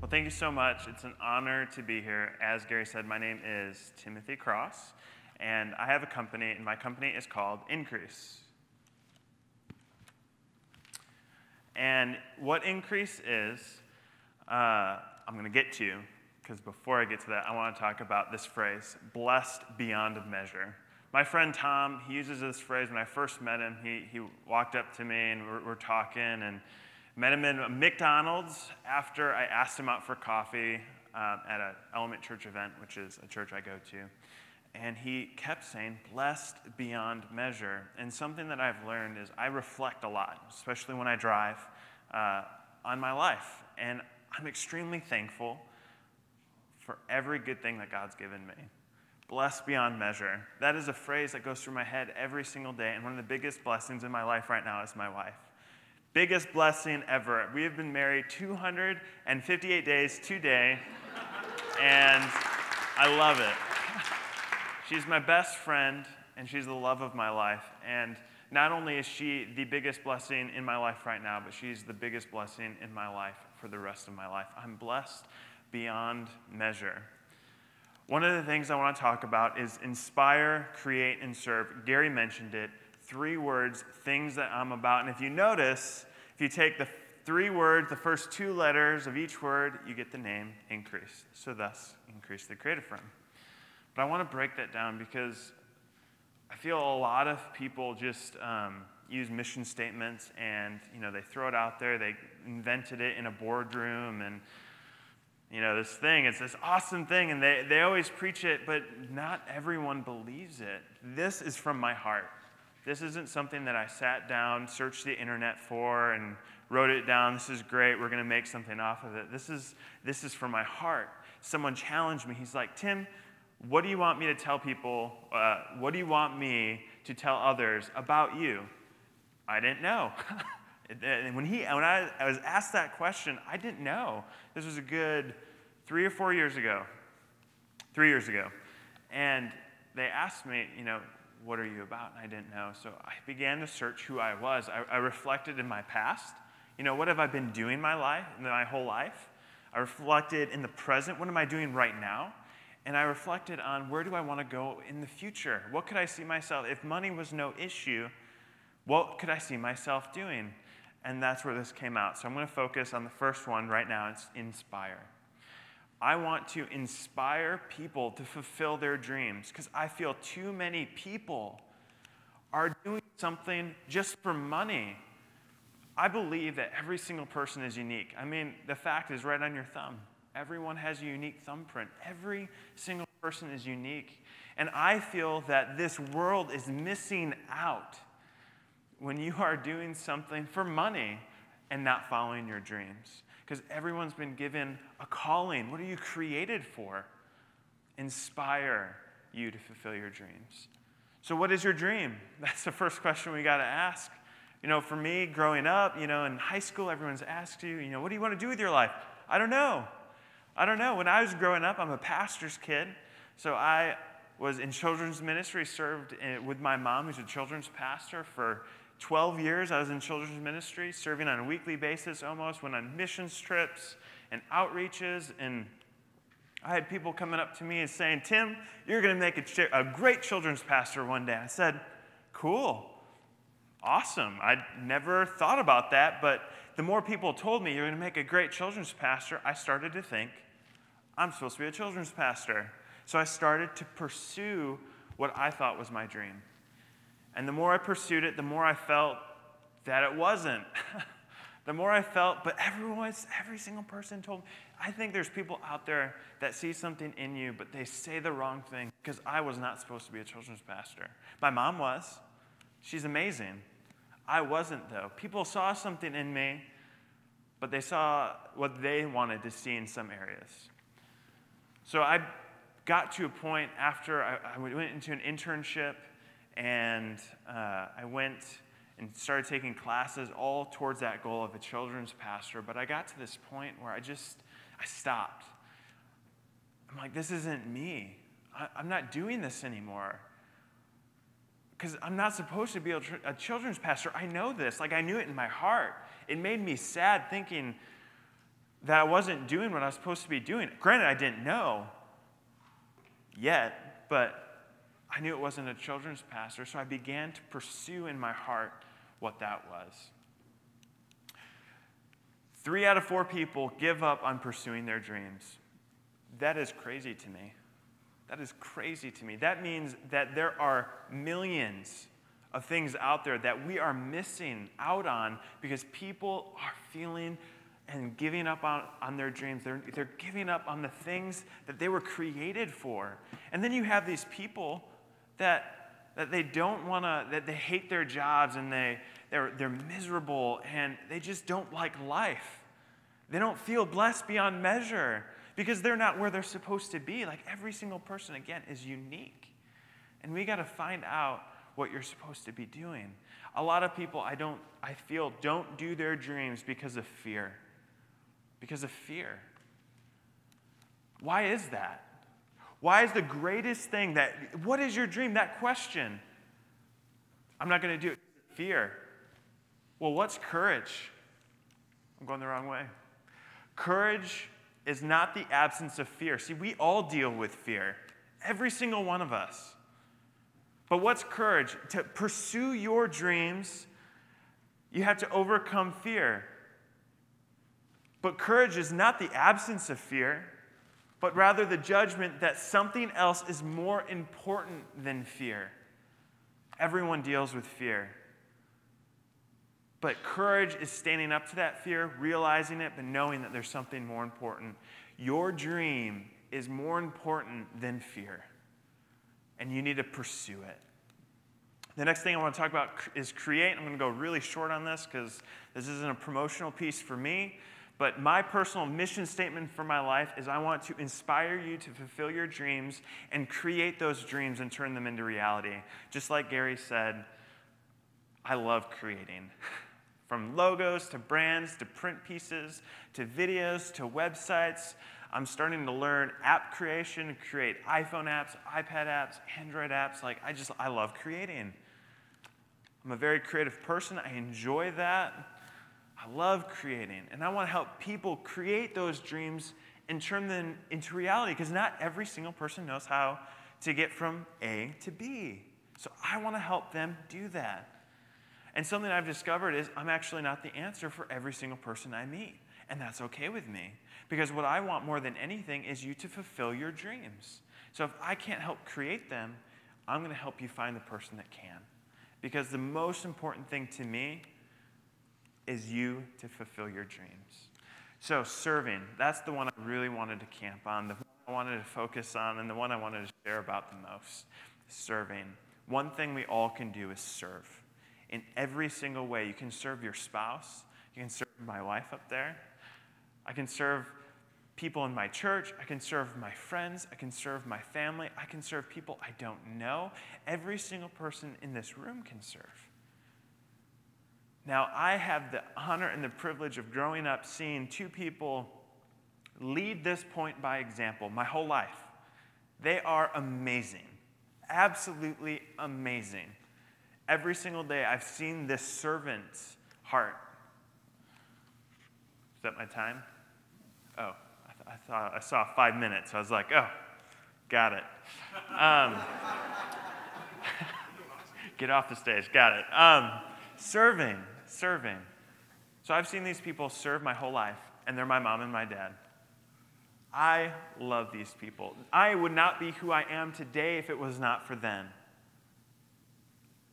Well, thank you so much. It's an honor to be here. As Gary said, my name is Timothy Cross, and I have a company, and my company is called Increase. And what Increase is, I'm going to get to, because before I get to that, I want to talk about this phrase, blessed beyond measure. My friend Tom, he uses this phrase. When I first met him, he walked up to me, and we're talking, and met him in McDonald's after I asked him out for coffee at an Element Church event, which is a church I go to. And he kept saying, blessed beyond measure. And something that I've learned is I reflect a lot, especially when I drive, on my life. And I'm extremely thankful for every good thing that God's given me. Blessed beyond measure. That is a phrase that goes through my head every single day. And one of the biggest blessings in my life right now is my wife. Biggest blessing ever. We have been married 258 days today, and I love it. She's my best friend, and she's the love of my life. And not only is she the biggest blessing in my life right now, but she's the biggest blessing in my life for the rest of my life. I'm blessed beyond measure. One of the things I want to talk about is inspire, create, and serve. Gary mentioned it. 3 words, things that I'm about. And if you notice, if you take the 3 words, the first 2 letters of each word, you get the name Increase. So thus, Increase the Creative Firm. But I want to break that down because I feel a lot of people just use mission statements and, they throw it out there. They invented it in a boardroom and, this thing, it's this awesome thing, and they always preach it, but not everyone believes it. This is from my heart. This isn't something that I sat down, searched the internet for, and wrote it down. This is great. We're going to make something off of it. This is from my heart. Someone challenged me. He's like, Tim, what do you want me to tell people? What do you want me to tell others about you? I didn't know. And when I was asked that question, I didn't know. This was a good 3 or 4 years ago. 3 years ago. And they asked me, what are you about? And I didn't know. So I began to search who I was. I reflected in my past. What have I been doing my whole life? I reflected in the present. What am I doing right now? And I reflected on where do I want to go in the future? What could I see myself? If money was no issue, what could I see myself doing? And that's where this came out. So I'm going to focus on the first one right now. It's inspire. I want to inspire people to fulfill their dreams because I feel too many people are doing something just for money. I believe that every single person is unique. I mean, the fact is right on your thumb. Everyone has a unique thumbprint. Every single person is unique. And I feel that this world is missing out when you are doing something for money and not following your dreams. Because everyone's been given a calling. What are you created for? Inspire you to fulfill your dreams. So what is your dream? That's the first question we got to ask. For me, growing up, in high school, everyone's asked you, what do you want to do with your life? I don't know. When I was growing up, I'm a pastor's kid. So I was in children's ministry, served with my mom, who's a children's pastor, for 12 years. I was in children's ministry, serving on a weekly basis almost, went on missions trips and outreaches, and I had people coming up to me and saying, Tim, you're going to make a great children's pastor one day. I said, cool, awesome. I'd never thought about that, but the more people told me you're going to make a great children's pastor, I started to think, I'm supposed to be a children's pastor. So I started to pursue what I thought was my dream. And the more I pursued it, the more I felt that it wasn't. The more I felt, but every single person told me. I think there's people out there that see something in you, but they say the wrong thing because I was not supposed to be a children's pastor. My mom was. She's amazing. I wasn't, though. People saw something in me, but they saw what they wanted to see in some areas. So I got to a point after I went into an internship, and I went and started taking classes all towards that goal of a children's pastor. But I got to this point where I stopped. I'm like, this isn't me. I'm not doing this anymore. Because I'm not supposed to be a children's pastor. I know this. Like, I knew it in my heart. It made me sad thinking that I wasn't doing what I was supposed to be doing. Granted, I didn't know yet, but I knew it wasn't a children's pastor, so I began to pursue in my heart what that was. 3 out of 4 people give up on pursuing their dreams. That is crazy to me. That is crazy to me. That means that there are millions of things out there that we are missing out on because people are feeling and giving up on their dreams. They're giving up on the things that they were created for. And then you have these people that they don't want to, that they hate their jobs and they're miserable and they just don't like life. They don't feel blessed beyond measure because they're not where they're supposed to be. Like every single person, again, is unique. And we got to find out what you're supposed to be doing. A lot of people, I feel, don't do their dreams because of fear. Because of fear. Why is that? Why is the greatest thing what is your dream? That question. I'm not going to do it. Fear. Well, what's courage? I'm going the wrong way. Courage is not the absence of fear. See, we all deal with fear. Every single one of us. But what's courage? To pursue your dreams, you have to overcome fear. But courage is not the absence of fear, but rather the judgment that something else is more important than fear. Everyone deals with fear. But courage is standing up to that fear, realizing it, but knowing that there's something more important. Your dream is more important than fear, and you need to pursue it. The next thing I want to talk about is create. I'm going to go really short on this because this isn't a promotional piece for me, but my personal mission statement for my life is I want to inspire you to fulfill your dreams and create those dreams and turn them into reality. Just like Gary said, I love creating. From logos to brands to print pieces to videos to websites. I'm starting to learn app creation, create iPhone apps, iPad apps, Android apps. I love creating. I'm a very creative person. I enjoy that. I love creating. And I want to help people create those dreams and turn them into reality because not every single person knows how to get from A to B. So I want to help them do that. And something I've discovered is I'm actually not the answer for every single person I meet. And that's okay with me. Because what I want more than anything is you to fulfill your dreams. So if I can't help create them, I'm going to help you find the person that can. Because the most important thing to me is you to fulfill your dreams. So serving, that's the one I really wanted to camp on, the one I wanted to focus on, and the one I wanted to share about the most. Serving. One thing we all can do is serve. In every single way. You can serve your spouse. You can serve my wife up there. I can serve people in my church. I can serve my friends. I can serve my family. I can serve people I don't know. Every single person in this room can serve. Now, I have the honor and the privilege of growing up seeing 2 people lead this point by example my whole life. They are amazing. Absolutely amazing. Every single day, I've seen this servant's heart. Is that my time? Oh, I thought I saw 5 minutes. I was like, oh, got it. Get off the stage. Got it. Serving. So I've seen these people serve my whole life, and they're my mom and my dad. I love these people. I would not be who I am today if it was not for them.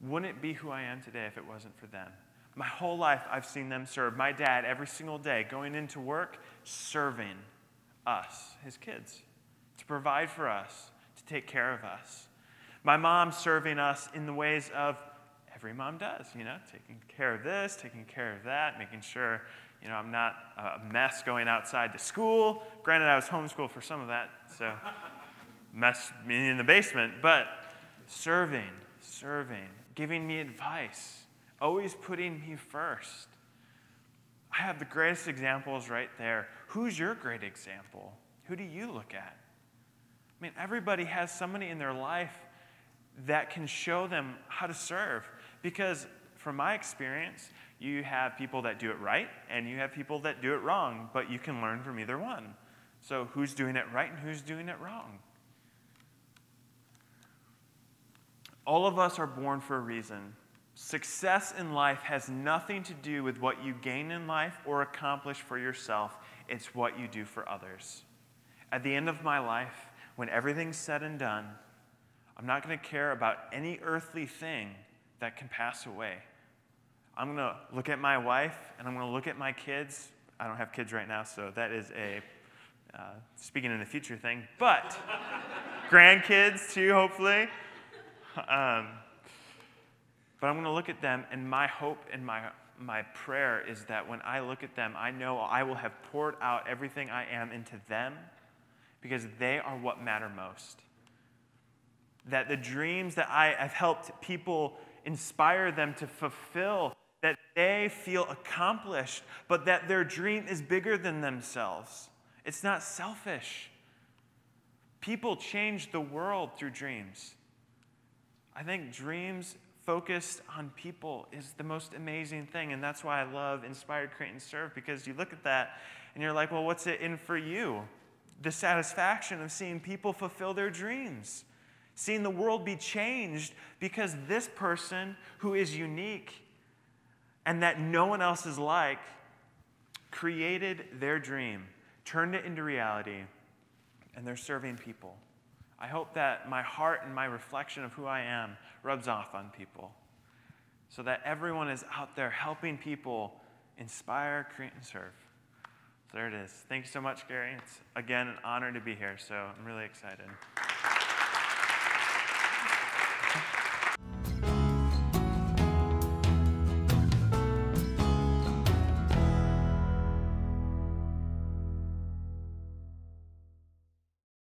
Wouldn't be who I am today if it wasn't for them. My whole life, I've seen them serve. My dad, every single day, going into work, serving us, his kids, to provide for us, to take care of us. My mom serving us in the ways of every mom does, taking care of this, taking care of that, making sure, I'm not a mess going outside to school. Granted, I was homeschooled for some of that, so mess me in the basement, but serving, giving me advice, always putting me first. I have the greatest examples right there. Who's your great example? Who do you look at? I mean, everybody has somebody in their life that can show them how to serve. Because from my experience, you have people that do it right, and you have people that do it wrong, but you can learn from either one. So who's doing it right and who's doing it wrong? All of us are born for a reason. Success in life has nothing to do with what you gain in life or accomplish for yourself. It's what you do for others. At the end of my life, when everything's said and done, I'm not going to care about any earthly thing that can pass away. I'm going to look at my wife, and I'm going to look at my kids. I don't have kids right now, so that is a speaking in the future thing, but grandkids too, hopefully. But I'm going to look at them, and my hope and my prayer is that when I look at them, I know I will have poured out everything I am into them because they are what matter most. That the dreams that I have helped people inspire them to fulfill, that they feel accomplished, but that their dream is bigger than themselves. It's not selfish. People change the world through dreams. I think dreams focused on people is the most amazing thing, and that's why I love Inspired, Create, and Serve, because you look at that and you're like, well, what's it in for you? The satisfaction of seeing people fulfill their dreams, seeing the world be changed because this person who is unique and that no one else is like created their dream, turned it into reality, and they're serving people. I hope that my heart and my reflection of who I am rubs off on people so that everyone is out there helping people inspire, create, and serve. So there it is. Thank you so much, Gary. It's, again, an honor to be here, so I'm really excited.